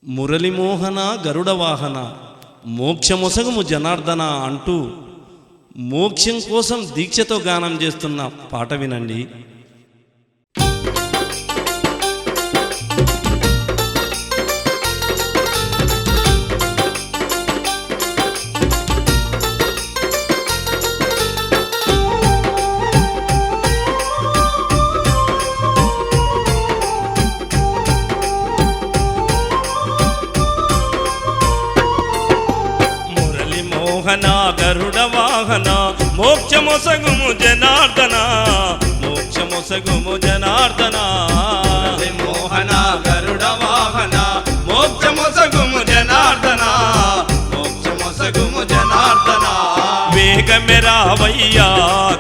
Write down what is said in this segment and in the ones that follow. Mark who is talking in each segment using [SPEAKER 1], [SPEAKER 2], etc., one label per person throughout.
[SPEAKER 1] మురళిమోహన గరుడవాహన మోక్షమొసగుము జనార్దన అంటూ మోక్షం కోసం దీక్షతో గానం చేస్తున్న పాట వినండి. మోహన గరుడ వాహన మోక్షమొసగుము జనార్దన మోక్షమొసగుము జనార్దన
[SPEAKER 2] మోహన గరుడ వాహన మోక్షమొసగుము జనార్దన మోక్షమొసగుము జనార్దన
[SPEAKER 1] వేగమే రావయ్యా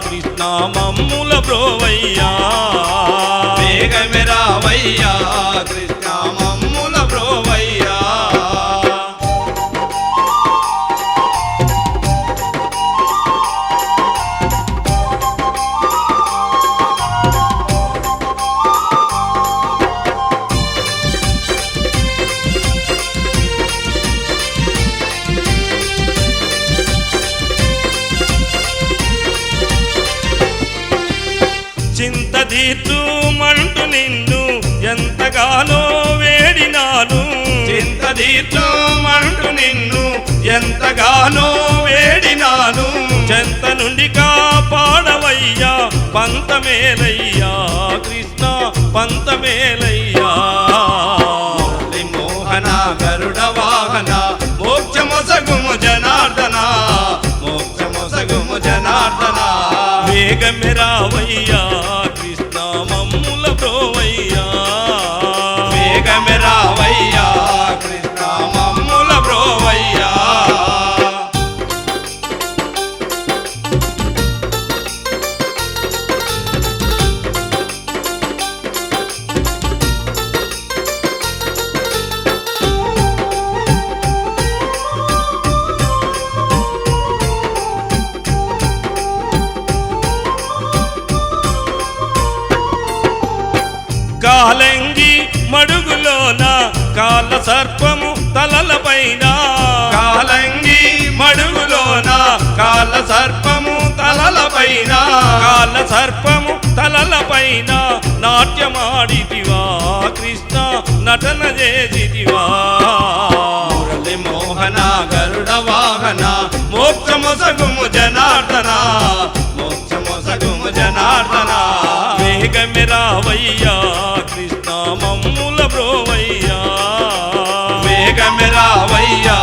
[SPEAKER 1] కృష్ణ మమ్ముల బ్రోవయ్యా
[SPEAKER 2] వేగమే రావయ్యా కృష్ణ మమ్ముల బ్రోవయ్యా
[SPEAKER 1] చింత తీర్చుమంటూ నిన్ను ఎంతగానో వేడినాను
[SPEAKER 2] చింత తీర్చుమంటూ నిన్ను ఎంతగానో వేడినాను
[SPEAKER 1] చెంత నుండి కాపాడవయ్యా పంతమేలయ్యా కృష్ణ పంతమేలయ్యా
[SPEAKER 2] మోహన గరుడ వాహన మోక్షమొసగుము జనార్దన మోక్షమొసగుము జనార్దన
[SPEAKER 1] వేగమే రావయ్యా కృష్ణ మమ్ముల బ్రోవయ్యా
[SPEAKER 2] వేగమే రావయ్యా కృష్ణ మమ్ముల బ్రోవయ్యా
[SPEAKER 1] కాలంగి మడుగులోన కాల సర్పము తలలపైన
[SPEAKER 2] కాలంగి మడుగులోన కాల సర్పము తలలపైన
[SPEAKER 1] కాల సర్పము తలలపైన నాట్యమాడితివా కృష్ణ నటన చేసితివా
[SPEAKER 2] మురళి మోహన గరుడ వాహన మోక్షమొసగుము జనార్దన మోక్షమొసగుము జనార్దన
[SPEAKER 1] వేగమే రావయ్యా కృష్ణ మమ్ముల బ్రోవయ్యా
[SPEAKER 2] వేగమే రావయ్యా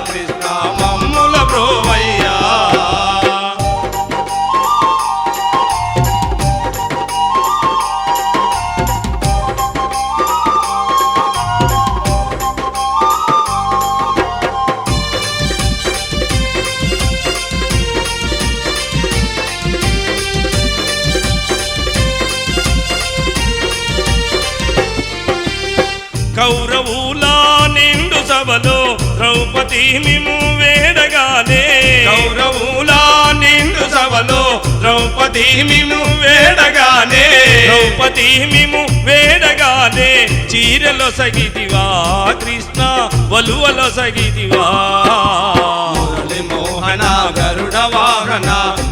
[SPEAKER 2] కృష్ణ మమ్ముల బ్రోవయ్యా
[SPEAKER 1] కౌరవుల నిండు సభలో ద్రౌపది మిము వేడగానే
[SPEAKER 2] కౌరవుల నిండు సభలో ద్రౌపది మిము వేడగానే
[SPEAKER 1] ద్రౌపది మిము వేడగానే చీరలో సగిదివా కృష్ణ వలువలో సగిదివా
[SPEAKER 2] మురళి మోహన గరుడ వాహన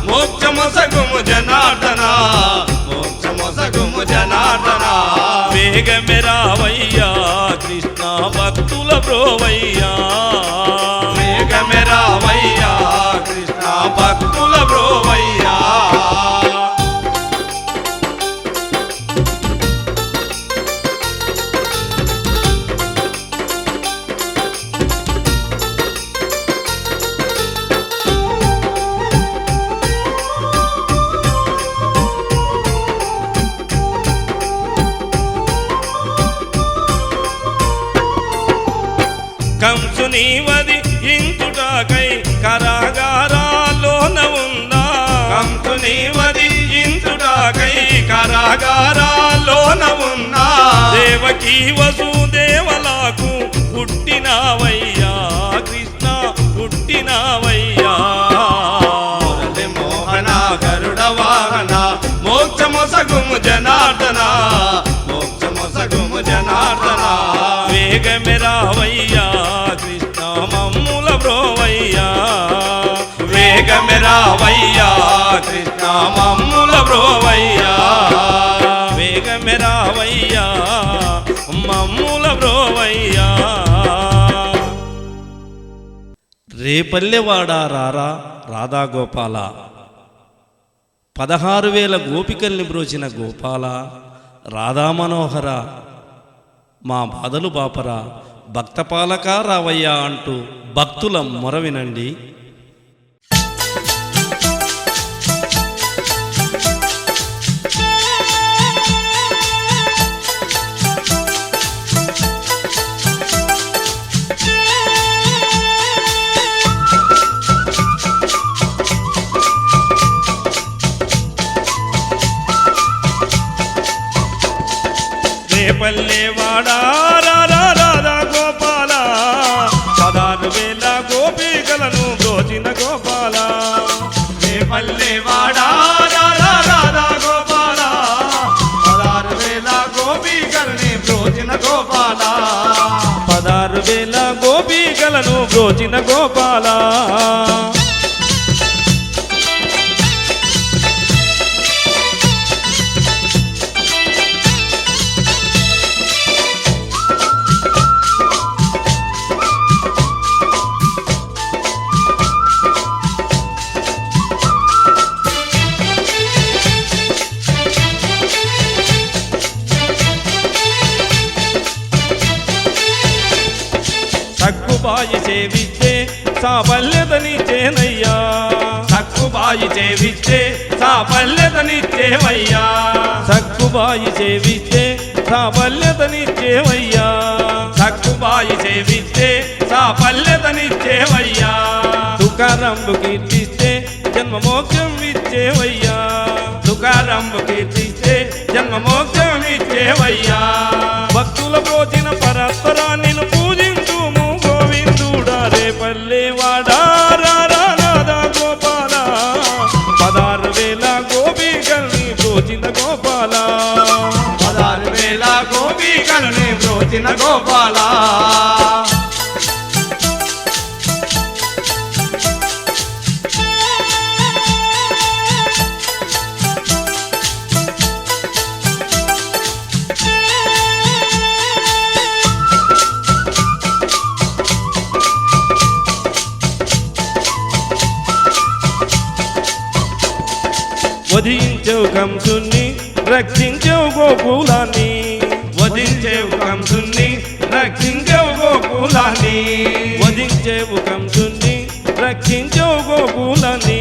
[SPEAKER 2] మోక్షమొసగుము జనార్దన మోక్షమొసగుము జనార్దన
[SPEAKER 1] వేగమే రావయ్యా కృష్ణ భక్తుల బ్రోవయ్యా
[SPEAKER 2] వేగమే రావయ్యా కృష్ణ భక్తుల బ్రోవయ్యా
[SPEAKER 1] కంసుని వది ఇంచుటాకై కారాగారాలోన ఉన్నా
[SPEAKER 2] కంసుని వధించుటకై కారాగారాలోన ఉన్నా
[SPEAKER 1] దేవకీ వసుదేవలకు పుట్టినావయ్యా కృష్ణ పుట్టినావయ్యా
[SPEAKER 2] మురళి మోహన గరుడ వాహన మోక్షమొసగుము జనార్దన మోక్షమొసగుము జనార్దన
[SPEAKER 1] వేగమే రావయ్యా రావయ్యా కృష్ణ మమ్ముల బ్రోవయ్యా
[SPEAKER 2] వేగమే రావయ్యా కృష్ణ మమ్ముల బ్రోవయ్యా
[SPEAKER 1] వేగమే రావయ్యా మమ్ముల బ్రోవయ్యా రేపల్లెవాడ రారా రాధా గోపాల 16,000 గోపికల్ని బ్రోచిన గోపాల రాధా మనోహర మా బాధలు బాపరా భక్తపాలక రావయ్యా అంటూ భక్తుల మొర వినండి. రేపల్లెవాడ రారా రాధా గోపాల 16,000 గోపికలను బ్రోచిన గోపాల
[SPEAKER 2] రేపల్లెవాడ రారా రాధా గోపాల 16,000 గోపికల్ని బ్రోచిన గోపాల
[SPEAKER 1] 16,000 గోపికలను బ్రోచిన గోపాల సక్కుబాయి సేవిస్తే సాఫల్యతనిచ్చేనయ్యా
[SPEAKER 2] సక్కుబాయి చేవిస్తే సాఫల్యతనిచ్చేవయ్యా
[SPEAKER 1] సక్కుబాయి సేవిస్తే సాఫల్యతనిచ్చేవయ్యా
[SPEAKER 2] సక్కుబాయి చేవిస్తే సాఫల్యతనిచ్చేవయ్యా
[SPEAKER 1] తుకారంబు కీర్తిస్తే జన్మమోక్షం ఇచ్చేవయ్యా
[SPEAKER 2] తుకారంబు కీర్తిస్తే జన్మమోక్షం ఇచ్చేవయ్యా
[SPEAKER 1] భక్తుల బ్రోచిన పరస్పరా నిన్ను పూజించుము గోవిందుడా రేపల్లెవాడ రారా రాధా గోపాల 16,000 గోపికల్ని బ్రోచిన గోపాల
[SPEAKER 2] 16,000 గోపికల్ని బ్రోచిన గోపాల
[SPEAKER 1] వధించవు కంసుని రక్షించవు గోకులాన్ని
[SPEAKER 2] వధించేవు కంసుని రక్షించేవు గోకులాన్ని
[SPEAKER 1] వధించేవు కంసుని రక్షించవు గోకులాన్ని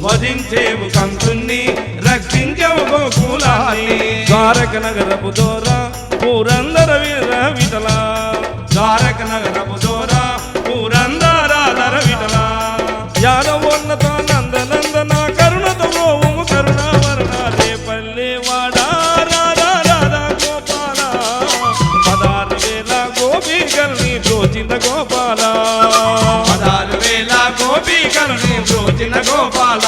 [SPEAKER 2] వధించేవు కంసుని రక్షించేవు గోకులాన్ని
[SPEAKER 1] ద్వారక నగరపు దోర పూరందర వీర విఠల
[SPEAKER 2] ద్వారక నగరపు దోర పూరందరాధర విఠల
[SPEAKER 1] యాదవోన్నత నందనందన కరుణత బ్రోవుము కరుణావర్ణ రేపల్లెవాడ రారా రాధా గోపాల 16,000 గోపికల్ని బ్రోచిన గోపాల
[SPEAKER 2] 16,000 గోపికల్ని బ్రోచిన గోపాల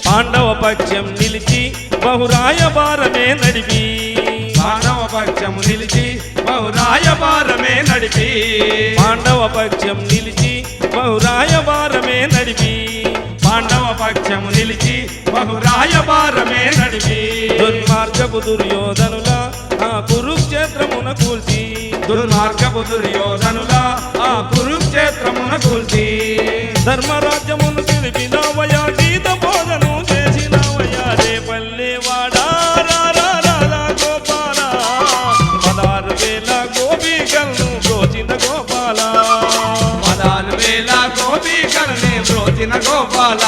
[SPEAKER 1] పాండవ పక్షం నిలిచి బహురాయబారమే నడిపి
[SPEAKER 2] పాండవ పక్షము నిలిచి బహురాయబారమే నడిపి
[SPEAKER 1] పాండవ పక్షం నిలిచి బహురాయబారమే నడిపి
[SPEAKER 2] పాండవ పక్షము నిలిచి బహురాయబారమే నడిపి
[SPEAKER 1] దుర్మార్గపు దుర్యోధనుల ఆ కురుక్షేత్రమున కూల్చి
[SPEAKER 2] దుర్మార్గపు దుర్యోధనుల ఆ కురుక్షేత్రమున కూల్చి
[SPEAKER 1] ధర్మరాజ్యమును తెలిపినవయా గీత బోధను చేసినవయా రేపల్లెవాడ రారా రాధా గోపాల 16,000 గోపికలను బ్రోచిన గోపాల
[SPEAKER 2] 16,000 గోపికల్ని బ్రోచిన గోపాల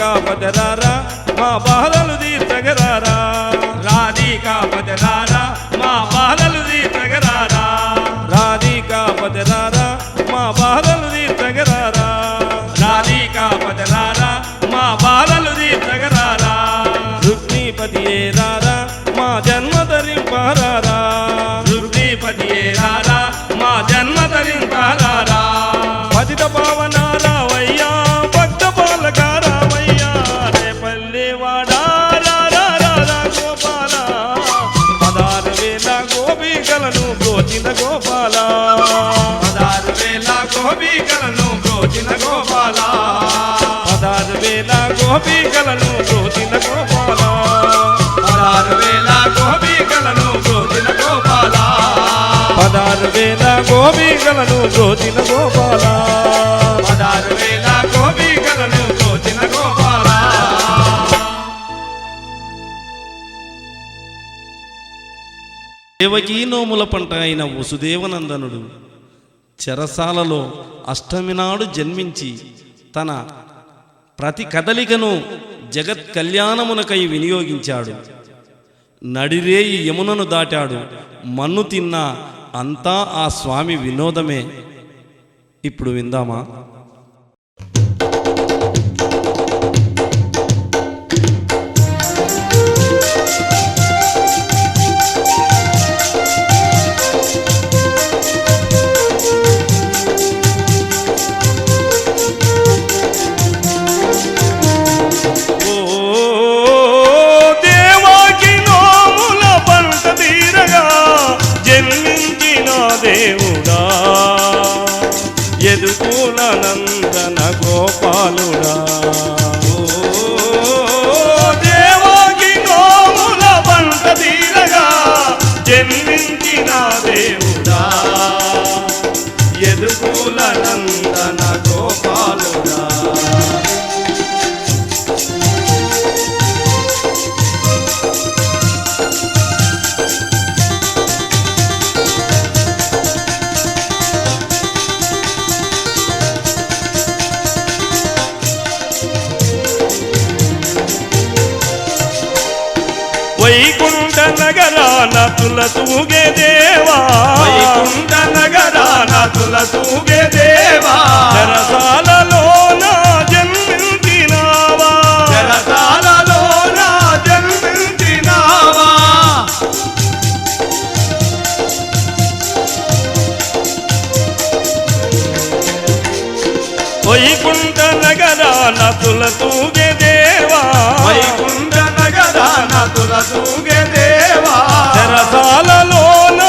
[SPEAKER 1] రాధికాపదరారా మా బాధలు తీర్చగరారా
[SPEAKER 2] రాధికాపదరారా మా బాధలు తీర్చగరారా
[SPEAKER 1] రాధికాపదరారా మా బాధలు తీర్చగరారా
[SPEAKER 2] రాధికాపదరారా మా బాధలు తీర్చగరారా
[SPEAKER 1] రుక్మిపతియే రారా మా జన్మ ధరింపారారా
[SPEAKER 2] రుక్మిపతియే రారా మా జన్మ ధరింపారారా
[SPEAKER 1] పతిత పావనారావయ్యా భక్త పాలకారావయ్యా రేపల్లి వాడారా గోపాల 16,000 గోపికలను బ్రోచిన గోపాల
[SPEAKER 2] 16,000 గోపికలను బ్రోచిన గోపాల
[SPEAKER 1] 16,000 గోపికలను బ్రోచిన గోపాల
[SPEAKER 2] 16,000 గోపికలను బ్రోచిన గోపాల
[SPEAKER 1] 16,000 గోపికలను బ్రోచిన గోపాల
[SPEAKER 2] 16,000 గోపికలను బ్రోచిన గోపాల
[SPEAKER 1] దేవకీ నోముల పంట అయిన వసుదేవనందనుడు చెరసాలలో అష్టమి నాడు జన్మించి తన ప్రతి కదలికను జగత్ కళ్యాణమునకై వినియోగించాడు. నడిరేయి యమునను దాటాడు. మన్ను తిన్నా అంతా ఆ స్వామి వినోదమే. ఇప్పుడు విందామా? దేవుడా యదుకుల నందన గోపాలుడా దేవకి నోముల పంట తీరగా జన్మించిన దేవుడా యదుకుల నందన గోపాలుడా వైకుంఠ నగరాన తులతూగే దేవా
[SPEAKER 2] వైకుంఠ నగరాన తులతూగే దేవా
[SPEAKER 1] చెరసాలలోన జన్మించినావా
[SPEAKER 2] చెరసాలలోన జన్మించినావా
[SPEAKER 1] వైకుంఠ నగరాన తులతూగే దేవా
[SPEAKER 2] వైకుంఠ నగరాన తులతూగే దేవా
[SPEAKER 1] చెరసాలలోన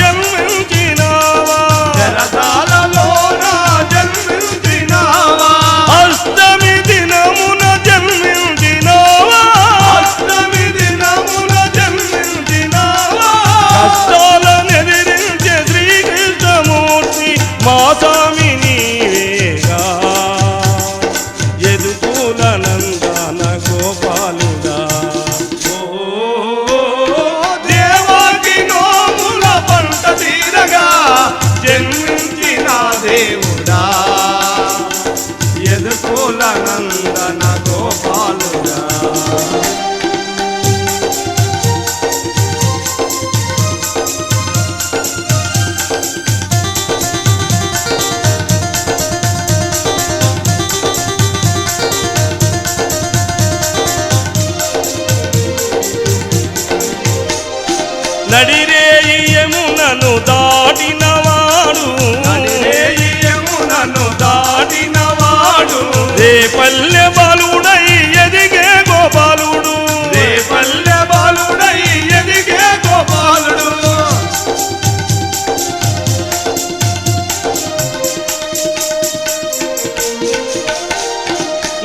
[SPEAKER 1] జన్మించినావా
[SPEAKER 2] చెరసాలలోన జన్మించినావా
[SPEAKER 1] అష్టమి దినమున జన్మించినావా
[SPEAKER 2] అష్టమి దినమున జన్మించినావా
[SPEAKER 1] కష్టాలనెదిరించే శ్రీకృష్ణమూర్తి మా స్వామి నీవేగా యదుకుల నందన గోపాలుడా
[SPEAKER 2] దేవాకి నోముల పంట తీరగా జన్మించిన దేవుడా యదుకుల నందన గోపాలుడా
[SPEAKER 1] నడిరేయి యమునను దాటినవాడు
[SPEAKER 2] నడిరేయి యమునను దాటినవాడు
[SPEAKER 1] రేపల్లె బాలుడై ఎదిగే గోపాలుడు
[SPEAKER 2] రేపల్లె బాలుడై ఎదిగే గోపాలుడు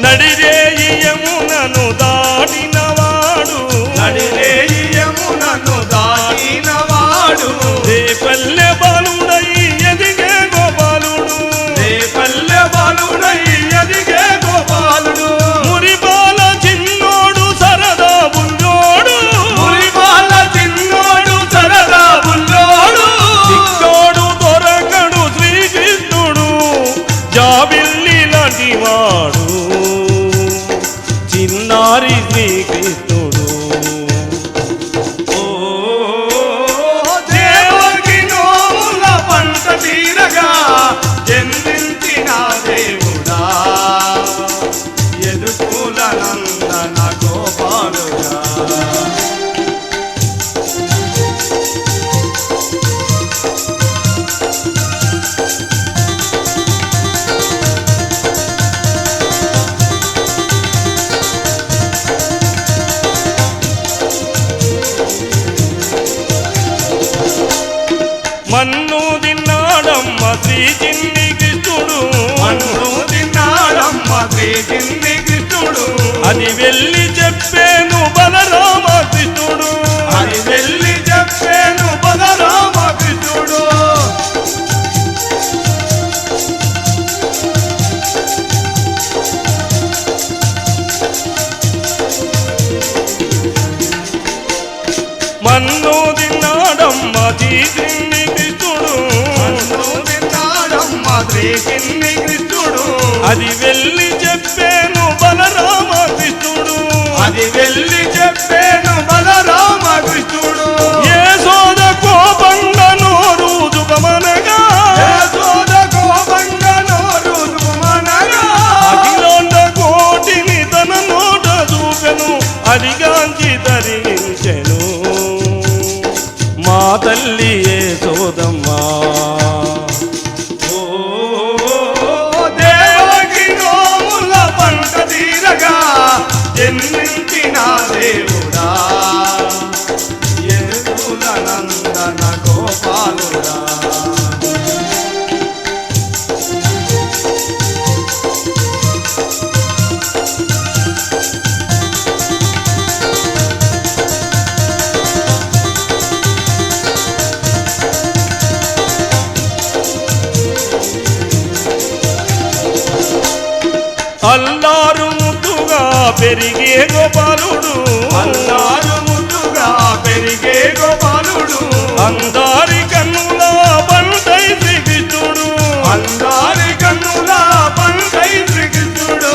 [SPEAKER 1] నడిరేయి యమునను దాటినవాడు
[SPEAKER 2] నడిరేయి యమునను దాటినవాడు
[SPEAKER 1] రేపల్లె బాలుడై ఎదిగే గోపాలుడు
[SPEAKER 2] రేపల్లె బాలుడై ఎదిగే గోపాలుడు
[SPEAKER 1] మన్ను తిన్నాడమ్మ శ్రీ చిన్ని కృష్ణుడు
[SPEAKER 2] మన్ను తిన్నాడమ్మ శ్రీ చిన్ని కృష్ణుడు
[SPEAKER 1] అది వెళ్ళి చెప్పేను బలరామ కృష్ణుడు
[SPEAKER 2] అది వెళ్ళి చెప్పేను బలరామ కృష్ణుడు
[SPEAKER 1] మన్ను తిన్నాడమ్మ శ్రీ చిన్ని కృష్ణుడు
[SPEAKER 2] మన్ను తిన్నాడమ్మ శ్రీ చిన్ని కృష్ణుడు
[SPEAKER 1] అది వెళ్ళి చెప్పేను బలరామ కృష్ణుడు
[SPEAKER 2] అది వెళ్ళి చెప్పేను బలరామ కృష్ణుడు
[SPEAKER 1] యశోద కోపంగను రూజుకమనగా
[SPEAKER 2] యశోద కోపంగను రూజుకమనగా
[SPEAKER 1] అఖిలాండ కోటిని తన నోట చూపెను అదిగాంచి ధరించెను మా తల్లి యశోదమ్మ
[SPEAKER 2] దేవకి నోముల పంట తీరగా జన్మించిన దేవుడా యదుకుల నందన గోపాలుడా
[SPEAKER 1] అల్లారు ముద్దుగా పెరిగే గోపాలుడు
[SPEAKER 2] అల్లారు ముద్దుగా పెరిగే గోపాలుడు
[SPEAKER 1] అందారి కన్నుల పంటై శ్రీకృష్ణుడు
[SPEAKER 2] అందారి కన్నుల పంటై శ్రీకృష్ణుడు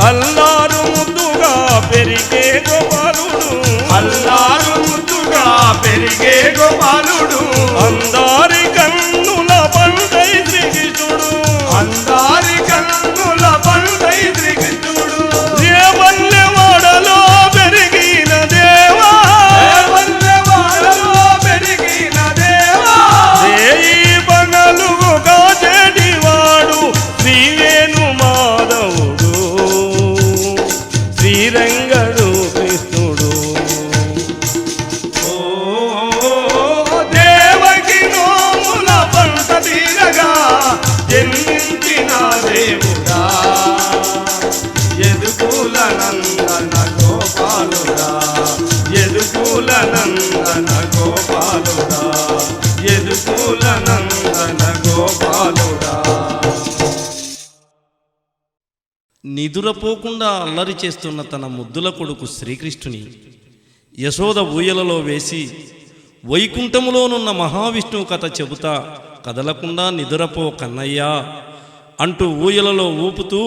[SPEAKER 1] అల్లారు ముద్దుగా పెరిగే గోపాలుడు
[SPEAKER 2] అల్లారు ముద్దుగా పెరిగే గోపాలుడు
[SPEAKER 1] అందారి కన్నుల పంటై శ్రీకృష్ణుడు
[SPEAKER 2] అందారి కన్నుల పంటై శ్రీకృష్ణుడు
[SPEAKER 1] రేవల్లెవాడలో పెరిగిన దేవా
[SPEAKER 2] వల్లెవాడలో పెరిగిన దేవా
[SPEAKER 1] రేయి పగలు కాచెడివాడు శ్రీవేణు మాధవుడు శ్రీరంగడు కృష్ణుడు
[SPEAKER 2] దేవకి నోముల పంట తీరగా జన్మించిన దేవుడా యదుకుల నందన గోపాలుడా యదుకుల నందన గోపాలుడా యదుకుల నందన గోపాలుడా
[SPEAKER 1] నిదురపోకుండా అల్లరి చేస్తున్న తన ముద్దుల కొడుకు శ్రీకృష్ణుని యశోద ఊయలలో వేసి వైకుంఠములోనున్న మహావిష్ణువు కథ చెబుతా కదలకుండా నిదురపో కన్నయ్యా అంటూ ఊయలలో ఊపుతూ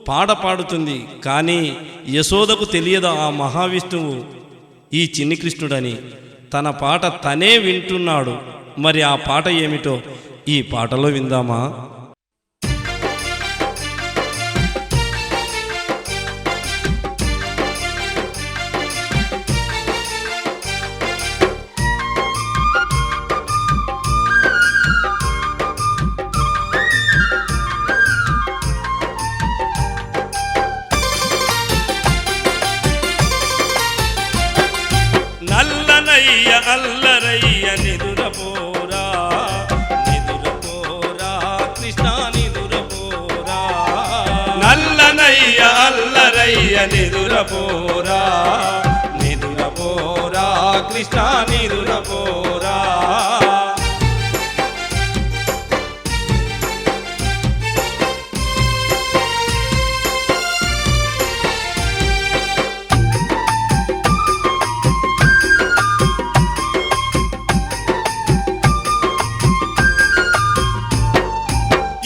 [SPEAKER 1] పాడ పాడుతుంది. కానీ యశోదకు తెలియదు ఆ మహావిష్ణువు ఈ చిన్ని కృష్ణుడని. తన పాట తనే వింటున్నాడు. మరి ఆ పాట ఏమిటో ఈ పాటలో విందామా? నల్లనయ్య అల్లరయ్య నిదురపోరా నిదురపోరా కృష్ణ నిదురపోరా. నల్లనయ్య అల్లరయ్య నిదురపోరా నిదురపోరా కృష్ణ నిదురపోరా.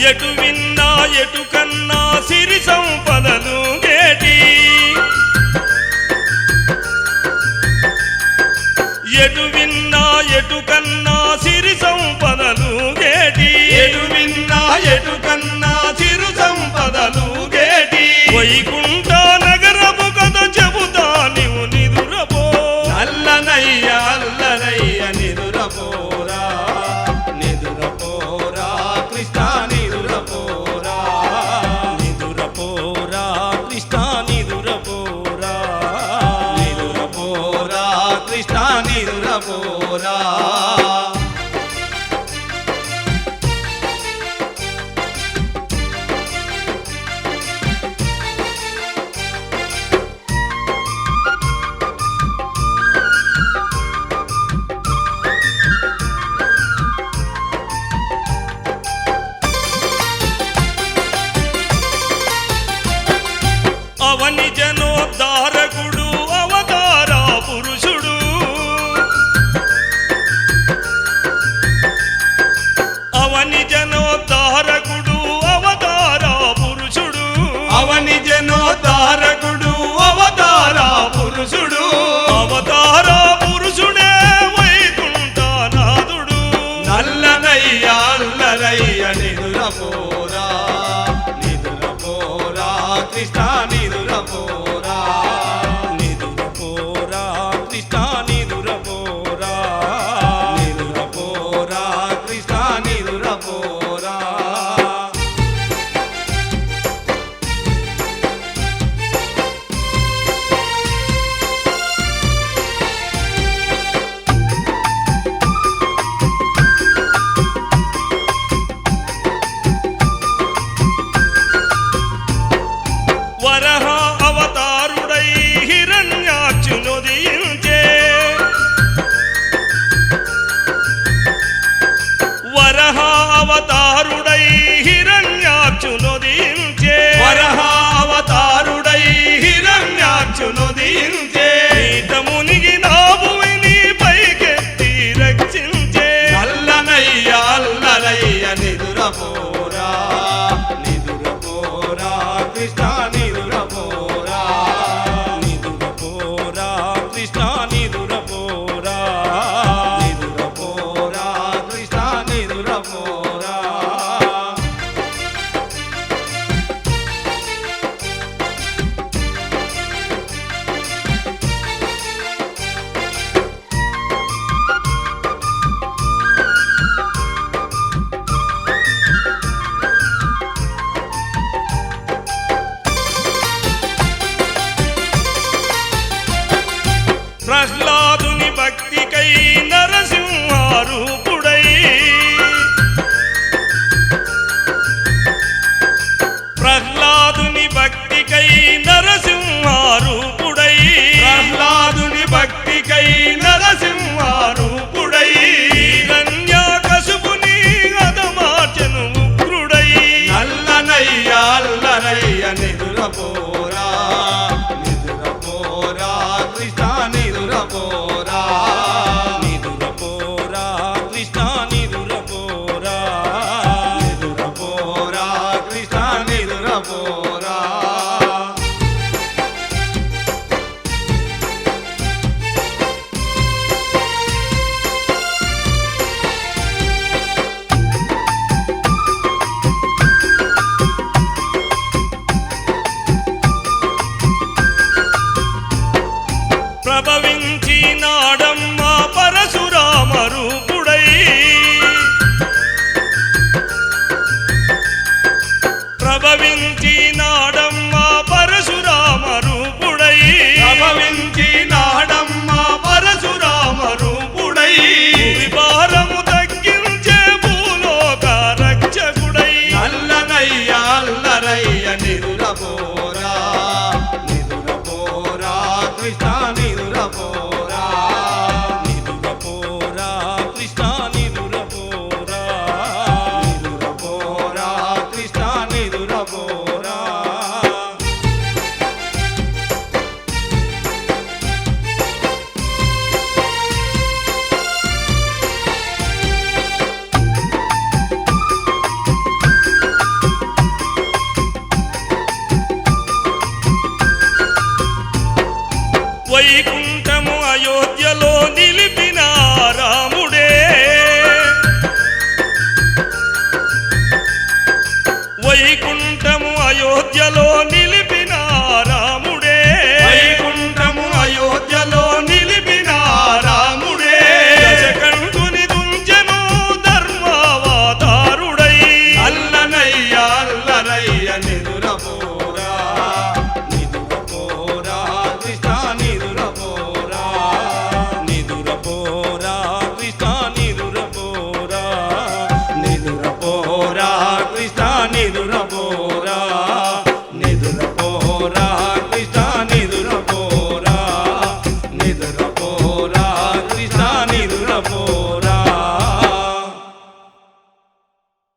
[SPEAKER 1] ఎటు విన్నా ఎటు కన్నా సిరి సంపదలు గేటి, ఎటు విన్నా ఎటు కన్నా సిరి సంపదలు గేటి,
[SPEAKER 2] ఎటు విన్నా ఎటు కన్నా చిరు సంపదలు గేటి.
[SPEAKER 1] వైకుంఠ నగరపు కథ చెబుతా నీవు నిదురపో.
[SPEAKER 2] నల్లనయ్య అల్లరయ్య నిదురపోరా నిదురపోరా కృష్ణ నిదురపోరా. అవని జనోద్ధారకుడు అవతార పురుషుడు అవని జనోద్ధారకుడు అవతార పురుషుడు అవని జనోద్ధారకుడు అవతార పురుషుడు అవతార పురుషుడే వైకుంఠనాథుడు నల్లనయ్య అల్లరయ్య నిదురపోరా నిదురపోరా కృష్ణ నిదురపోరా నిదురపోరా కృష్ణ నిదురపోరా నిదురపోరా కృష్ణ నిదురపోరా వరహ అవతారుడై హిరణ్యాక్షునుదయించే వరహ అవతారుడై హిరణ్యాక్షునుదయించే వరహ అవతారుడై హిరణ్యాక్షునుదయించే నీటమునిగి నాభువిని పైకెత్తి రక్షించే అల్లనయ్య అల్లరయ్య నిదురపోరా నిదురపోరా కృష్ణ నిదురపోరా నిదురపోరా కృష్ణ నిదురపోరా నిదురపోరా కృష్ణ నిదురపోరా ప్రహ్లాదుని భక్తికై నరసింహారూపుడై ప్రహ్లాదుని భక్తికై నరసింహారూపుడై ప్రహ్లాదుని భక్తికై నరసింహారూపుడై హిరణ్యాకశిపుని హతమార్చెను ఉగ్రుడై నల్లనయ్య అల్లరయ్య నిదురపోరా నిదురపోరా కృష్ణ నిదురపోరా నిదురపోరా కృష్ణ నిదురపోరా నిదురపోరా కృష్ణ నిదురపోరా ప్రభవించినాడమ్మ పరశురామ రూపుడై ప్రభవించినాడమ్మ పరశురామ రూపుడై ప్రభవించినాడమ్మ పరశురామ రూపుడై భారము తగ్గించే భూలోక రక్షకుడై అల్లనయ్య అల్లరయ్య నిదురపోరా నిదురపోరా కృష్ణ నిదురపోరా నిదురపోరా కృష్ణ నిదురపోరా నిదురపోరా కృష్ణ నిదురపోరా వైకుంఠము అయోధ్యలో నిలిపిన రాముడే వైకుంఠము అయోధ్యలో